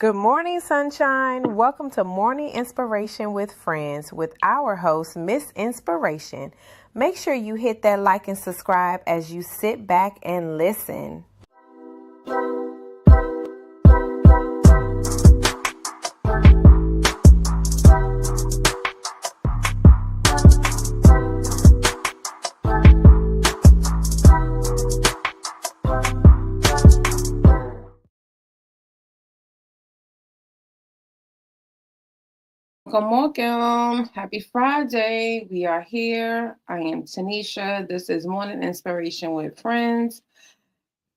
Good morning, sunshine. Welcome to Morning Inspiration with Friends with our host, Miss Inspiration. Make sure you hit that like and subscribe as you sit back and listen. Welcome. Happy Friday. We are here. I am Tanisha. This is Morning Inspiration with Friends.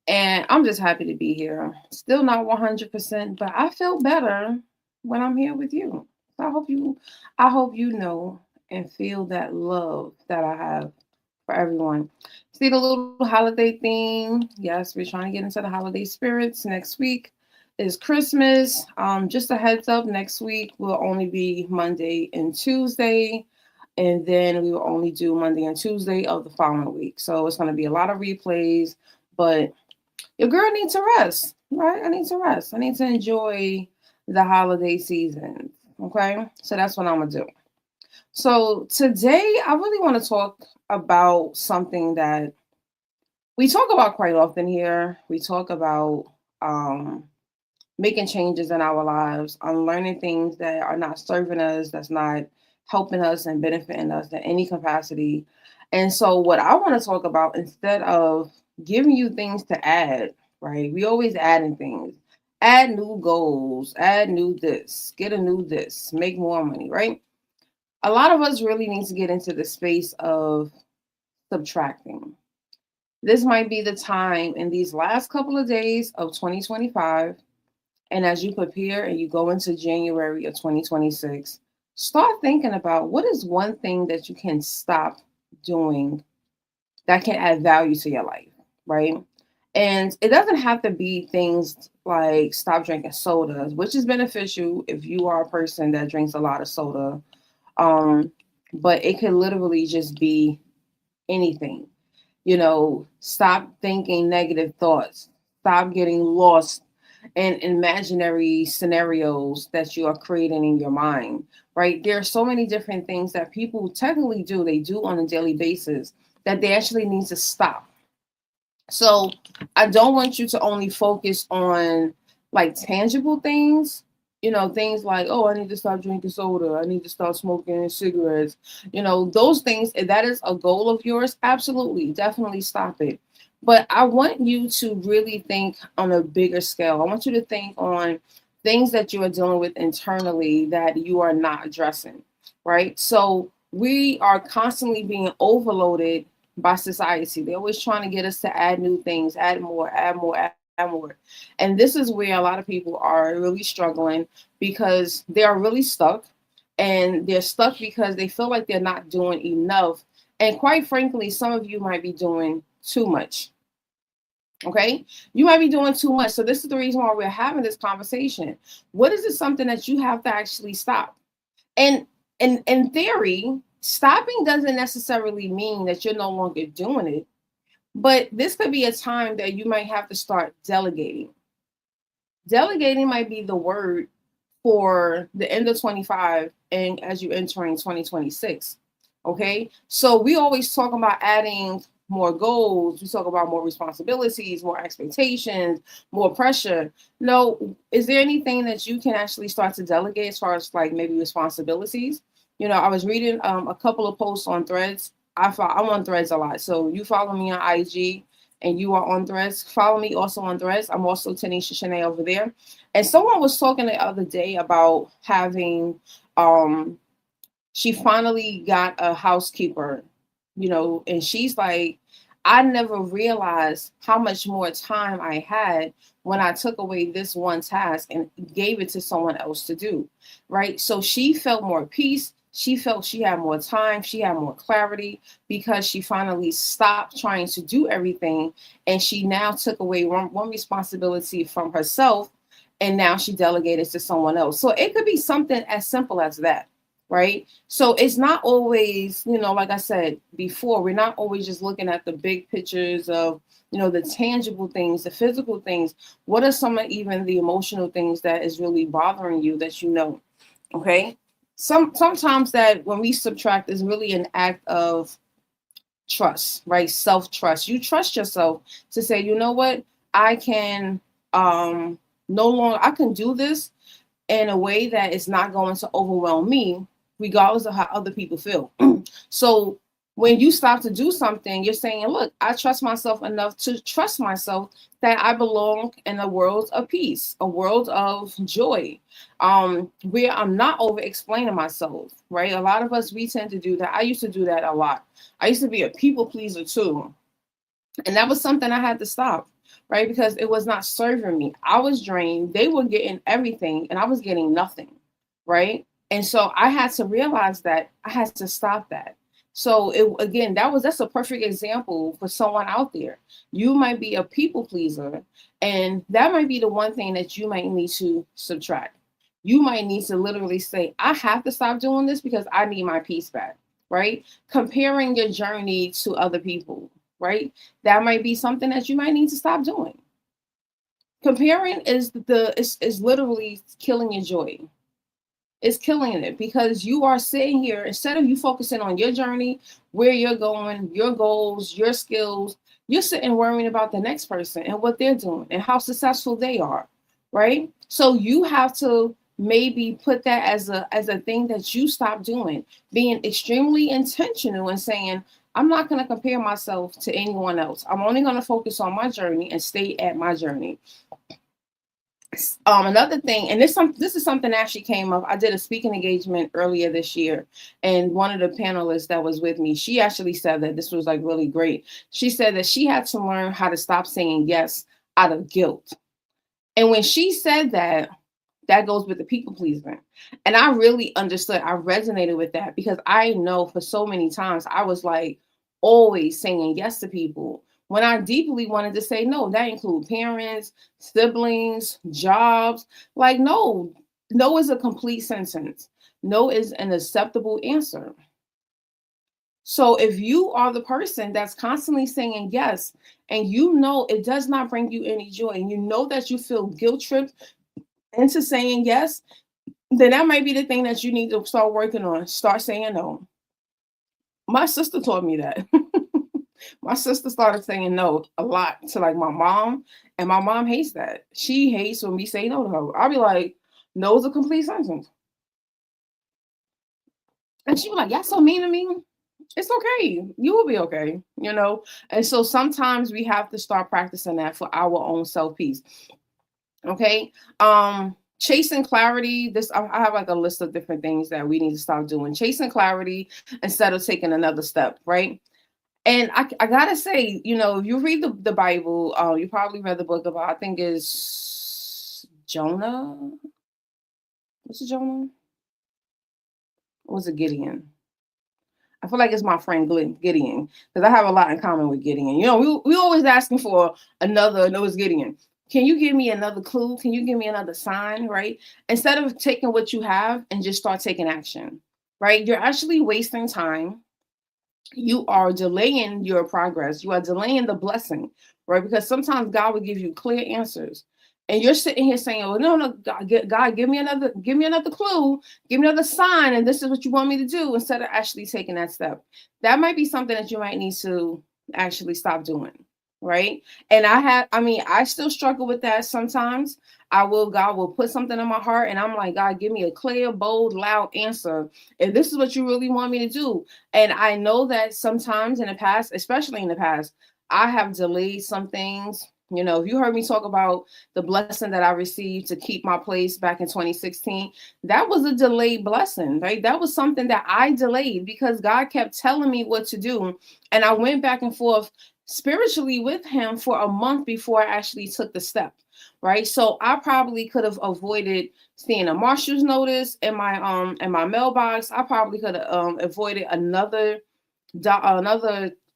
And I'm just happy to be here. Still not 100%, but I feel better when I'm here with you. So I hope you know and feel that love that I have for everyone. See the little holiday theme. Yes, we're trying to get into the holiday spirits. Next week is Christmas. Just a heads up, next week will only be Monday and Tuesday. And then we will only do Monday and Tuesday of the following week. So it's going to be a lot of replays, but your girl needs to rest, right? I need to rest. I need to enjoy the holiday season. Okay. So that's what I'm going to do. So today I really want to talk about something that we talk about quite often here. We talk about making changes in our lives, unlearning things that are not serving us, that's not helping us and benefiting us in any capacity. And so, what I want to talk about instead of giving you things to add, right? We always adding things, add new goals, add new this, get a new this, make more money, right? A lot of us really need to get into the space of subtracting. This might be the time in these last couple of days of 2025. And as you prepare and you go into January of 2026, start thinking about what is one thing that you can stop doing that can add value to your life, right? And it doesn't have to be things like stop drinking sodas, which is beneficial if you are a person that drinks a lot of soda. Um, but it could literally just be anything. Stop thinking negative thoughts. Stop getting lost in imaginary scenarios that you are creating in your mind, right? There are so many different things that people technically do, they do on a daily basis that they actually need to stop. So I don't want you to only focus on like tangible things, things like, oh, I need to stop drinking soda. I need to stop smoking cigarettes. Those things, if that is a goal of yours, absolutely, definitely stop it. But I want you to really think on a bigger scale. I want you to think on things that you are dealing with internally that you are not addressing, right? So we are constantly being overloaded by society. They're always trying to get us to add new things, add more, add more, add more. And this is where a lot of people are really struggling because they are really stuck. And they're stuck because they feel like they're not doing enough. And quite frankly, some of you might be doing too much. Okay, you might be doing too much. So this is the reason why we're having this conversation. What is it something that you have to actually stop? And in theory, stopping doesn't necessarily mean that you're no longer doing it, but this could be a time that you might have to start delegating. Delegating might be the word for the end of 25 and as you entering 2026. Okay, so we always talk about adding more goals, we talk about more responsibilities, more expectations, more pressure. No, is there anything that you can actually start to delegate as far as like maybe responsibilities? I was reading a couple of posts on Threads. I'm on Threads a lot, so you follow me on IG and you are on Threads, follow me also on Threads. I'm also Tanisha Shanae over there. And someone was talking the other day about having she finally got a housekeeper, and she's like, I never realized how much more time I had when I took away this one task and gave it to someone else to do, right? So she felt more peace. She felt she had more time. She had more clarity because she finally stopped trying to do everything. And she now took away one responsibility from herself. And now she delegated to someone else. So it could be something as simple as that. right? So it's not always, like I said before, we're not always just looking at the big pictures of, the tangible things, the physical things. What are some of even the emotional things that is really bothering you that okay? Sometimes that when we subtract is really an act of trust, right? Self-trust. You trust yourself to say, you know what, I can no longer, I can do this in a way that is not going to overwhelm me, regardless of how other people feel. So when you stop to do something, you're saying, look, I trust myself enough to trust myself that I belong in a world of peace, a world of joy, where I'm not over explaining myself, right? A lot of us, we tend to do that. I used to do that a lot. I used to be a people pleaser too. And that was something I had to stop, right? Because it was not serving me. I was drained. They were getting everything and I was getting nothing, right? And so I had to realize that I had to stop that. So again, that's a perfect example for someone out there. You might be a people pleaser, and that might be the one thing that you might need to subtract. You might need to literally say, I have to stop doing this because I need my peace back, right? Comparing your journey to other people, right? That might be something that you might need to stop doing. Comparing is literally killing your joy. It's killing it because you are sitting here, instead of you focusing on your journey, where you're going, your goals, your skills, you're sitting worrying about the next person and what they're doing and how successful they are, right? So you have to maybe put that as a thing that you stop doing, being extremely intentional and saying, I'm not going to compare myself to anyone else. I'm only going to focus on my journey and stay at my journey. Another thing, and this is something that actually came up. I did a speaking engagement earlier this year, and one of the panelists that was with me, she actually said that this was like really great. She said that she had to learn how to stop saying yes out of guilt. And when she said that, that goes with the people pleasing. And I really understood. I resonated with that because I know for so many times I was like always saying yes to people when I deeply wanted to say no. That include parents, siblings, jobs. Like no, no is a complete sentence. No is an acceptable answer. So if you are the person that's constantly saying yes, and you know it does not bring you any joy, and you know that you feel guilt tripped into saying yes, then that might be the thing that you need to start working on. Start saying no. My sister taught me that. My sister started saying no a lot to like my mom, and my mom hates that. She hates when we say no to her. I'll be like, no is a complete sentence. And she was like, y'all so mean to me. It's okay. You will be okay, And so sometimes we have to start practicing that for our own self peace. Okay. Chasing clarity. I have like a list of different things that we need to stop doing. Chasing clarity instead of taking another step, right? And I gotta say, if you read the Bible, you probably read the book about, I think is Jonah. What's it, Jonah? Or was it Gideon? I feel like it's my friend Gideon, because I have a lot in common with Gideon. We always asking for another. No, it's Gideon. Can you give me another clue? Can you give me another sign? Right? Instead of taking what you have and just start taking action, right? You're actually wasting time. You are delaying your progress. You are delaying the blessing, right? Because sometimes God will give you clear answers. And you're sitting here saying, "Oh no, God, give me another clue, give me another sign, and this is what you want me to do," instead of actually taking that step. That might be something that you might need to actually stop doing, right? And I still struggle with that sometimes. God will put something in my heart, and I'm like, God, give me a clear, bold, loud answer. If this is what you really want me to do. And I know that sometimes in the past, especially in the past, I have delayed some things. If you heard me talk about the blessing that I received to keep my place back in 2016, that was a delayed blessing, right? That was something that I delayed because God kept telling me what to do. And I went back and forth spiritually with him for a month before I actually took the step, right? So I probably could have avoided seeing a marshal's notice in my mailbox. I probably could have avoided another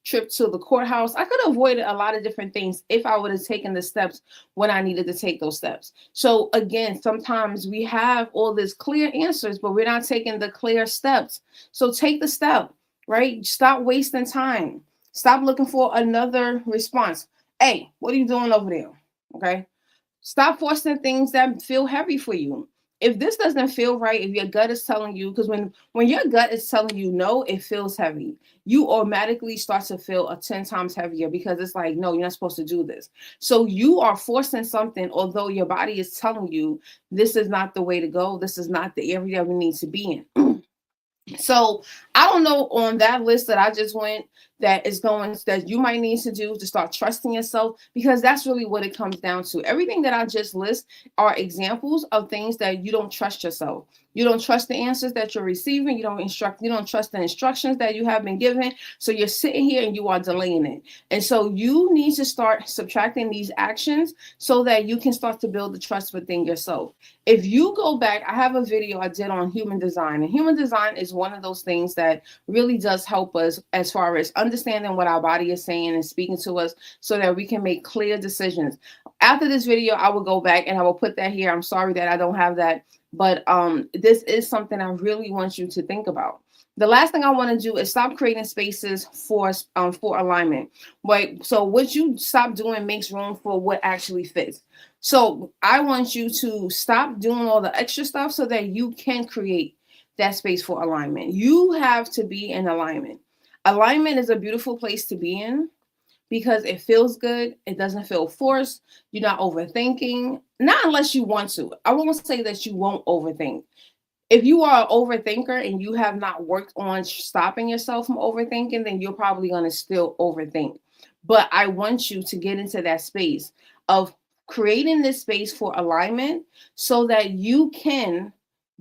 trip to the courthouse. I could have avoided a lot of different things if I would have taken the steps when I needed to take those steps. So again, sometimes we have all these clear answers, but we're not taking the clear steps. So take the step, right? Stop wasting time. Stop looking for another response. Hey, what are you doing over there? Okay. Stop forcing things that feel heavy for you. If this doesn't feel right, if your gut is telling you, because when your gut is telling you no, it feels heavy. You automatically start to feel 10 times heavier because it's like, no, you're not supposed to do this. So you are forcing something, although your body is telling you this is not the way to go. This is not the area we need to be in. So I don't know on that list that I just went that is going that you might need to do to start trusting yourself, because that's really what it comes down to. Everything that I just list are examples of things that you don't trust yourself. You don't trust the answers that you're receiving. You don't trust the instructions that you have been given. So you're sitting here and you are delaying it. And so you need to start subtracting these actions so that you can start to build the trust within yourself. If you go back, I have a video I did on human design, and human design is one of those things that really does help us as far as understanding what our body is saying and speaking to us so that we can make clear decisions. After this video, I will go back and I will put that here. I'm sorry that I don't have that, but this is something I really want you to think about. The last thing I want to do is stop creating spaces for alignment. Right? So what you stop doing makes room for what actually fits. So I want you to stop doing all the extra stuff so that you can create that space for alignment. You have to be in alignment. Alignment is a beautiful place to be in because it feels good. It doesn't feel forced. You're not overthinking, not unless you want to. I won't say that you won't overthink. If you are an overthinker and you have not worked on stopping yourself from overthinking, then you're probably going to still overthink. But I want you to get into that space of creating this space for alignment so that you can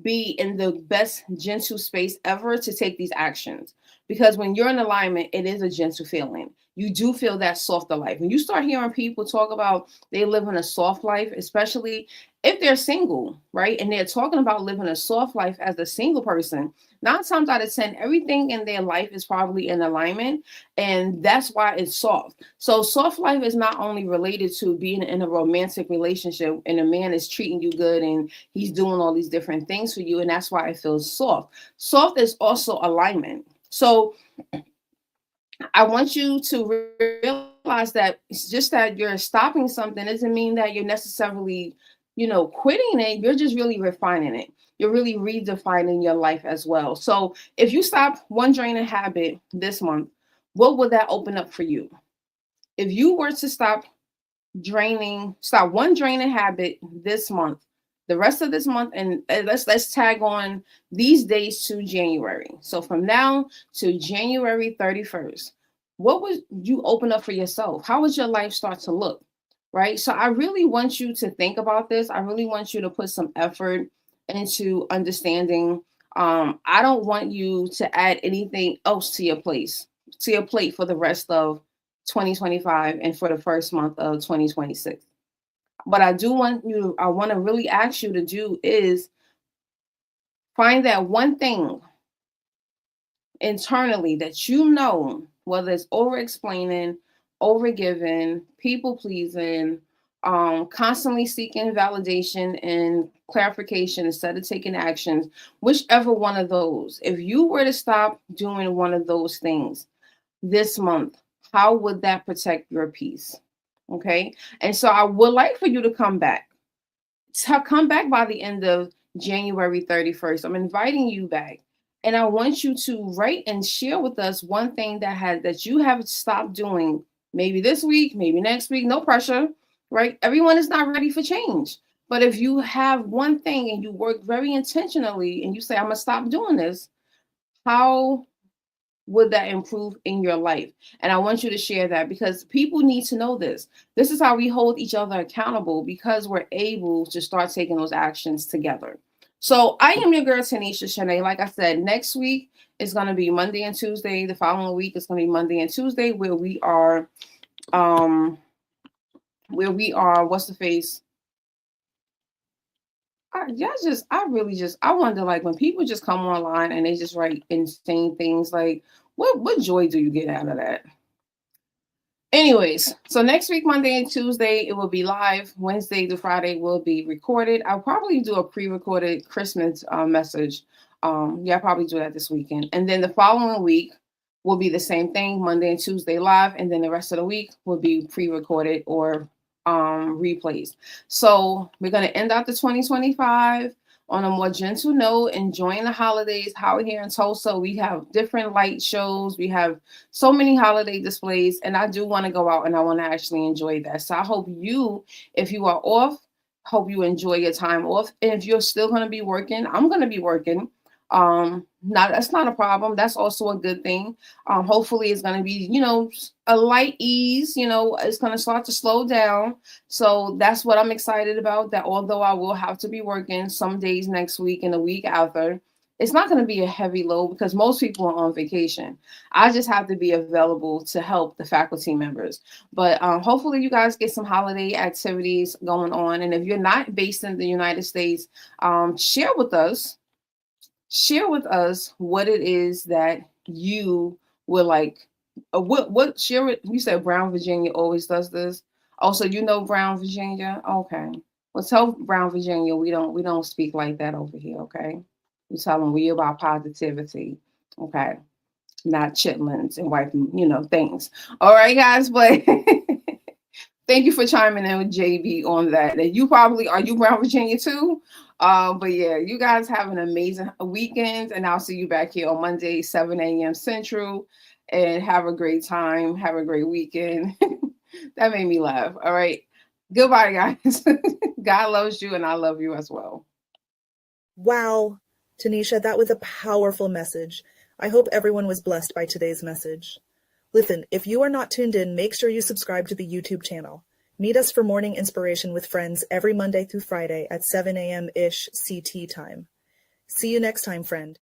be in the best gentle space ever to take these actions. Because when you're in alignment, it is a gentle feeling. You do feel that softer life. When you start hearing people talk about they live in a soft life, especially if they're single, right? And they're talking about living a soft life as a single person, 9 times out of 10, everything in their life is probably in alignment. And that's why it's soft. So soft life is not only related to being in a romantic relationship and a man is treating you good and he's doing all these different things for you. And that's why it feels soft. Soft is also alignment. So I want you to realize that it's just that you're stopping something doesn't mean that you're necessarily, quitting it. You're just really refining it. You're really redefining your life as well. So if you stop one draining habit this month, what would that open up for you? If you were to stop one draining habit this month, the rest of this month, and let's tag on these days to January. So from now to January 31st, what would you open up for yourself? How would your life start to look? Right? So I really want you to think about this. I really want you to put some effort into understanding. I don't want you to add anything else to your plate for the rest of 2025 and for the first month of 2026. But I want to really ask you to do is find that one thing internally that whether it's over explaining, over giving, people pleasing, constantly seeking validation and clarification instead of taking actions, whichever one of those, if you were to stop doing one of those things this month, how would that protect your peace? Okay. And so I would like for you to come back. Come back by the end of January 31st. I'm inviting you back. And I want you to write and share with us one thing that you have stopped doing, maybe this week, maybe next week, no pressure, right? Everyone is not ready for change. But if you have one thing and you work very intentionally and you say, I'm going to stop doing this, how would that improve in your life? And I want you to share that because people need to know this. This is how we hold each other accountable because we're able to start taking those actions together. So I am your girl, Tanisha Shanae. Like I said, next week is going to be Monday and Tuesday. The following week is going to be Monday and Tuesday where we are, what's the face? I wonder, like, when people just come online and they just write insane things, like, what joy do you get out of that? Anyways, so next week, Monday and Tuesday, it will be live. Wednesday to Friday will be recorded. I'll probably do a pre-recorded Christmas message. I'll probably do that this weekend. And then the following week will be the same thing, Monday and Tuesday live. And then the rest of the week will be pre-recorded or replays. So we're going to end out the 2025 on a more gentle note, enjoying the holidays. How here in Tulsa, we have different light shows. We have so many holiday displays, and I do want to go out and I want to actually enjoy that. So I hope you, if you are off, hope you enjoy your time off. And if you're still going to be working, I'm going to be working. That's not a problem. That's also a good thing. Hopefully it's going to be, a light ease, it's going to start to slow down. So that's what I'm excited about, that although I will have to be working some days next week and the week after, it's not going to be a heavy load because most people are on vacation. I just have to be available to help the faculty members. But hopefully you guys get some holiday activities going on. And if you're not based in the United States, share with us what it is that you would like. What share it? You said Brown, Virginia always does this. Oh, so Brown, Virginia? Okay. Well, tell Brown, Virginia we don't speak like that over here, okay? We tell them we about positivity, okay? Not chitlins and white, things. All right, guys, but thank you for chiming in with JB on that. And you Brown, Virginia too? But yeah, you guys have an amazing weekend, and I'll see you back here on Monday, 7 a.m. Central. And have a great time. Have a great weekend. That made me laugh. All right. Goodbye, guys. God loves you, and I love you as well. Wow, Tanisha, that was a powerful message. I hope everyone was blessed by today's message. Listen, if you are not tuned in, make sure you subscribe to the YouTube channel. Meet us for morning inspiration with friends every Monday through Friday at 7 a.m.-ish CT time. See you next time, friend.